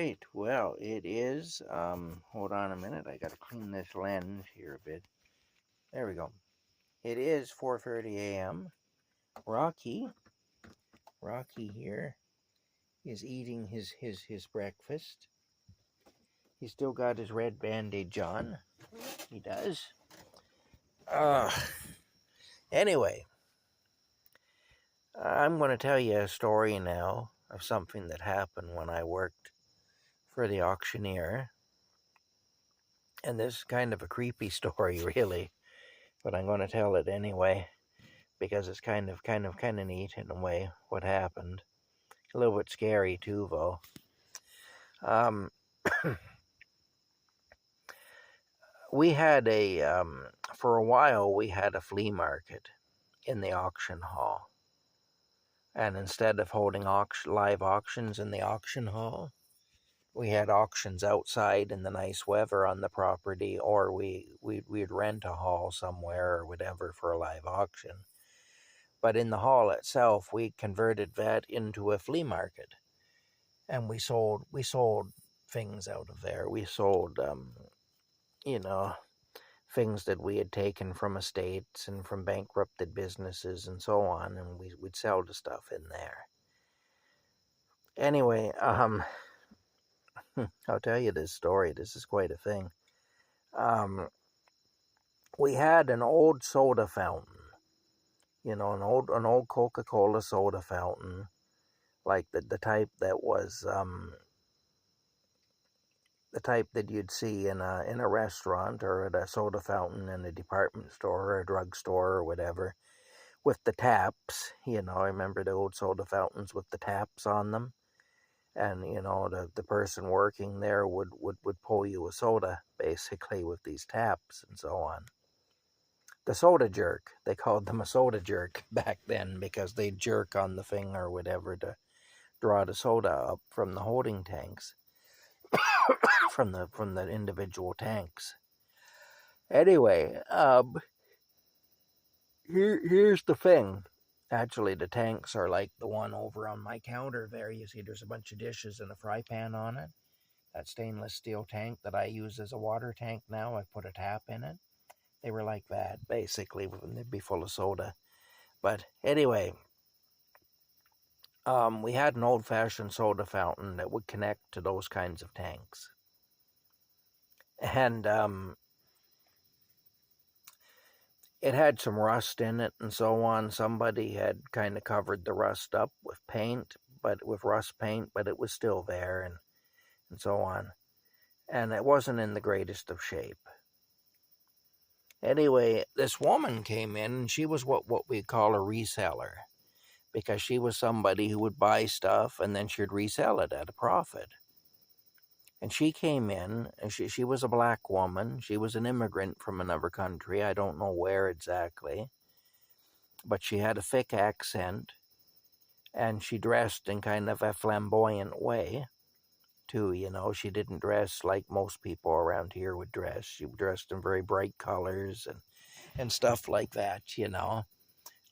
right. Well, it is. Hold on a minute. I gotta clean this lens here a bit. There we go. It is 4:30 a.m. Rocky, Rocky here is eating his breakfast. He's still got his red bandage on. He does. Uh, anyway, I'm going to tell you a story now of something that happened when I worked for the auctioneer. And this is kind of a creepy story, really, but I'm going to tell it anyway because it's kind of neat in a way what happened. A little bit scary too, though. Um, we had for a while we had a flea market in the auction hall, and instead of holding live auctions in the auction hall, we had auctions outside in the nice weather on the property, or we'd rent a hall somewhere or whatever for a live auction. But in the hall itself, we converted that into a flea market, and we sold things out of there. We sold, you know, things that we had taken from estates and from bankrupted businesses and so on, and we'd sell the stuff in there. Anyway, I'll tell you this story. This is quite a thing. We had an old soda fountain, an old Coca-Cola soda fountain, like the type that was the type that you'd see in a restaurant or at a soda fountain in a department store or a drugstore or whatever, with the taps. I remember the old soda fountains with the taps on them, and the person working there would pull you a soda basically with these taps and so on. The soda jerk, they called them a soda jerk back then because they'd jerk on the thing or whatever to draw the soda up from the holding tanks, from the individual tanks. Anyway, here's the thing. Actually, the tanks are like the one over on my counter there. You see there's a bunch of dishes and a fry pan on it. That stainless steel tank that I use as a water tank now, I put a tap in it. They were like that, basically, when they'd be full of soda. But anyway, we had an old-fashioned soda fountain that would connect to those kinds of tanks. And it had some rust in it and so on. Somebody had kind of covered the rust up with rust paint, but it was still there and so on. And it wasn't in the greatest of shape. Anyway, this woman came in, and she was what we call a reseller, because she was somebody who would buy stuff and then she'd resell it at a profit. And she came in, and she was a black woman. She was an immigrant from another country. I don't know where exactly. But she had a thick accent, and she dressed in kind of a flamboyant way, too. She didn't dress like most people around here would dress. She dressed in very bright colors and stuff like that,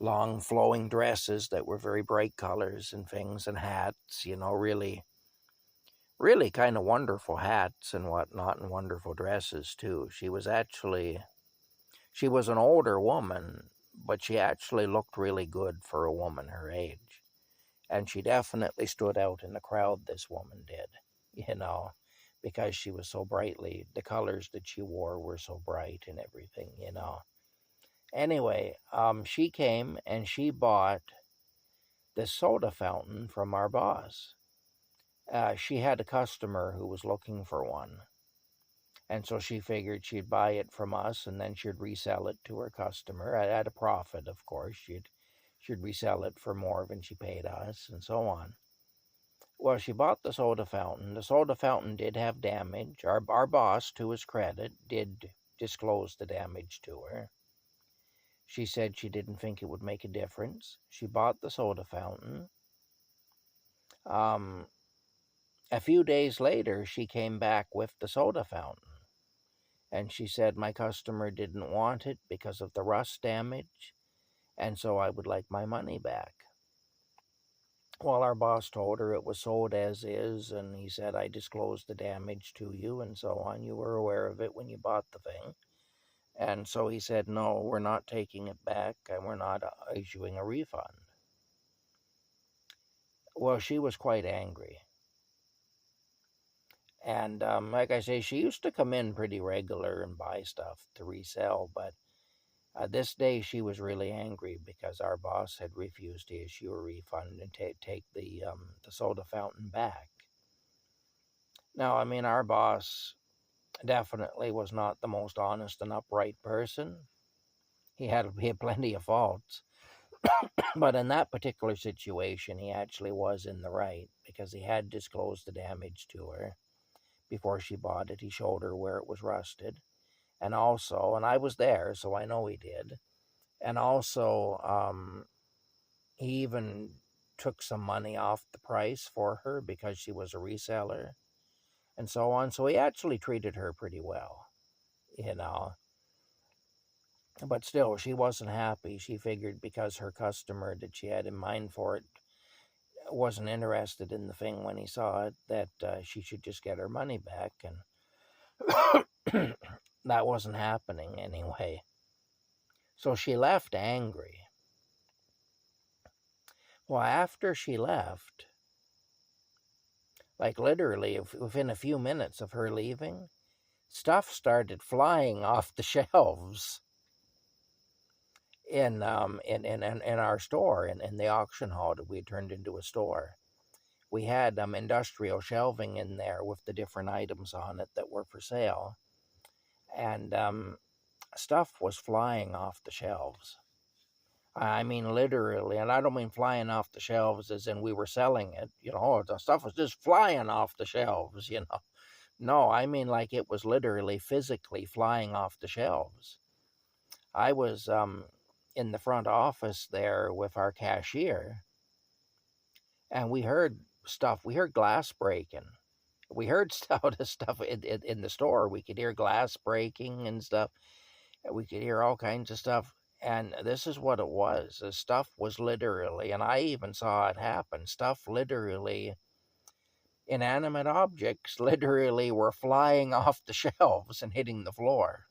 long flowing dresses that were very bright colors and things, and hats, really kind of wonderful hats and whatnot, and wonderful dresses too. She was an older woman, but she actually looked really good for a woman her age. And she definitely stood out in the crowd, this woman did, because she was so the colors that she wore were so bright and everything, Anyway, she came and she bought this soda fountain from our boss. She had a customer who was looking for one, and so she figured she'd buy it from us and then she'd resell it to her customer at a profit. Of course, she'd resell it for more than she paid us and so on. Well, she bought the soda fountain. The soda fountain did have damage. Our boss, to his credit, did disclose the damage to her. She said she didn't think it would make a difference. She bought the soda fountain. A few days later, she came back with the soda fountain. And she said, my customer didn't want it because of the rust damage, and so I would like my money back. Well, our boss told her it was sold as is, and he said, I disclosed the damage to you and so on. You were aware of it when you bought the thing. And so he said, no, we're not taking it back and we're not issuing a refund. Well, she was quite angry. And like I say, she used to come in pretty regular and buy stuff to resell, but this day she was really angry because our boss had refused to issue a refund and take the soda fountain back. Now, I mean, our boss definitely was not the most honest and upright person. He had plenty of faults, but in that particular situation, he actually was in the right because he had disclosed the damage to her before she bought it. He showed her where it was rusted, and also, and I was there, so I know he did. And also, he even took some money off the price for her because she was a reseller and so on. So he actually treated her pretty well, you know. But still, she wasn't happy. She figured because her customer that she had in mind for it wasn't interested in the thing when he saw it, that she should just get her money back. And that wasn't happening anyway. So she left angry. Well, after she left, like literally within a few minutes of her leaving, stuff started flying off the shelves in our store, in the auction hall that we had turned into a store. We had industrial shelving in there with the different items on it that were for sale, and stuff was flying off the shelves. I mean, literally, and I don't mean flying off the shelves as in we were selling it. You know, the stuff was just flying off the shelves. You know, no, I mean like it was literally physically flying off the shelves. I was in the front office there with our cashier, and we heard stuff. We heard glass breaking. We heard stuff in the store. We could hear glass breaking and stuff. We could hear all kinds of stuff. And this is what it was. The stuff was literally, and I even saw it happen, stuff literally, inanimate objects literally were flying off the shelves and hitting the floor.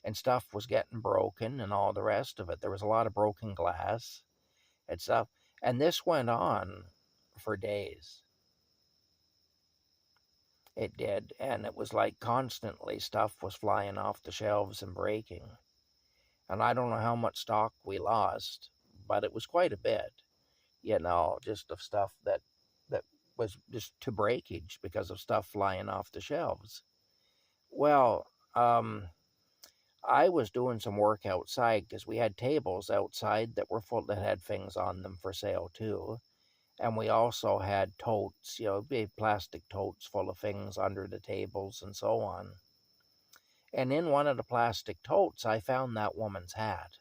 And stuff was getting broken and all the rest of it. There was a lot of broken glass and stuff. And this went on for days. It did. And it was like constantly stuff was flying off the shelves and breaking. And I don't know how much stock we lost, but it was quite a bit, you know, just of stuff that was just to breakage because of stuff flying off the shelves. Well, I was doing some work outside because we had tables outside that were full, that had things on them for sale too. And we also had totes, you know, big plastic totes full of things under the tables and so on. And in one of the plastic totes, I found that woman's hat.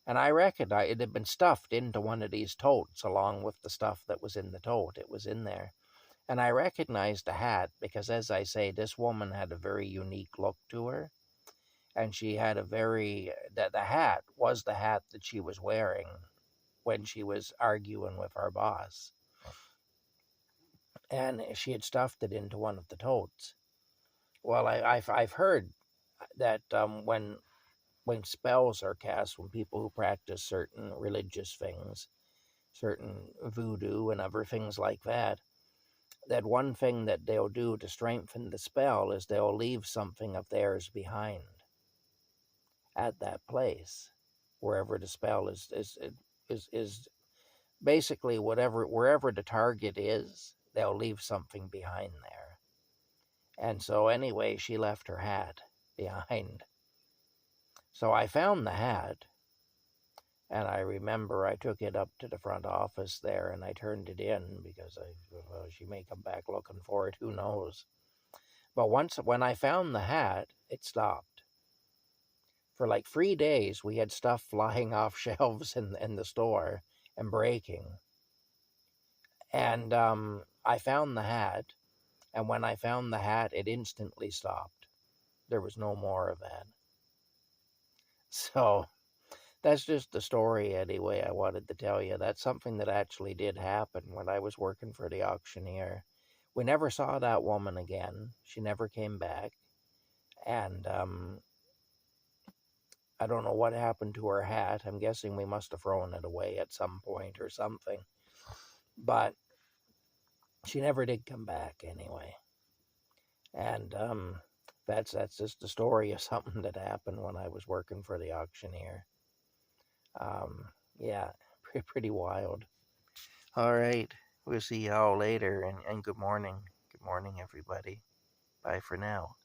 And I recognized it had been stuffed into one of these totes along with the stuff that was in the tote. It was in there. And I recognized the hat because, as I say, this woman had a very unique look to her. And she had a very, that the hat was the hat that she was wearing when she was arguing with our boss. And she had stuffed it into one of the totes. Well, I've heard that when spells are cast, when people who practice certain religious things, certain voodoo and other things like that, that one thing that they'll do to strengthen the spell is they'll leave something of theirs behind at that place, wherever the spell is basically wherever the target is, they'll leave something behind there. And so anyway, she left her hat behind. So I found the hat, and I remember I took it up to the front office there and I turned it in because she may come back looking for it, who knows. But when I found the hat, it stopped. For like 3 days, we had stuff flying off shelves in the store and breaking. And I found the hat, and when I found the hat, it instantly stopped. There was no more of that. So That's just the story anyway I wanted to tell you. That's something that actually did happen when I was working for the auctioneer. We never saw that woman again. She never came back. And I don't know what happened to her hat. I'm guessing we must have thrown it away at some point or something. But she never did come back anyway. And that's just the story of something that happened when I was working for the auctioneer. Yeah, pretty wild. All right. We'll see y'all later, and good morning. Good morning, everybody. Bye for now.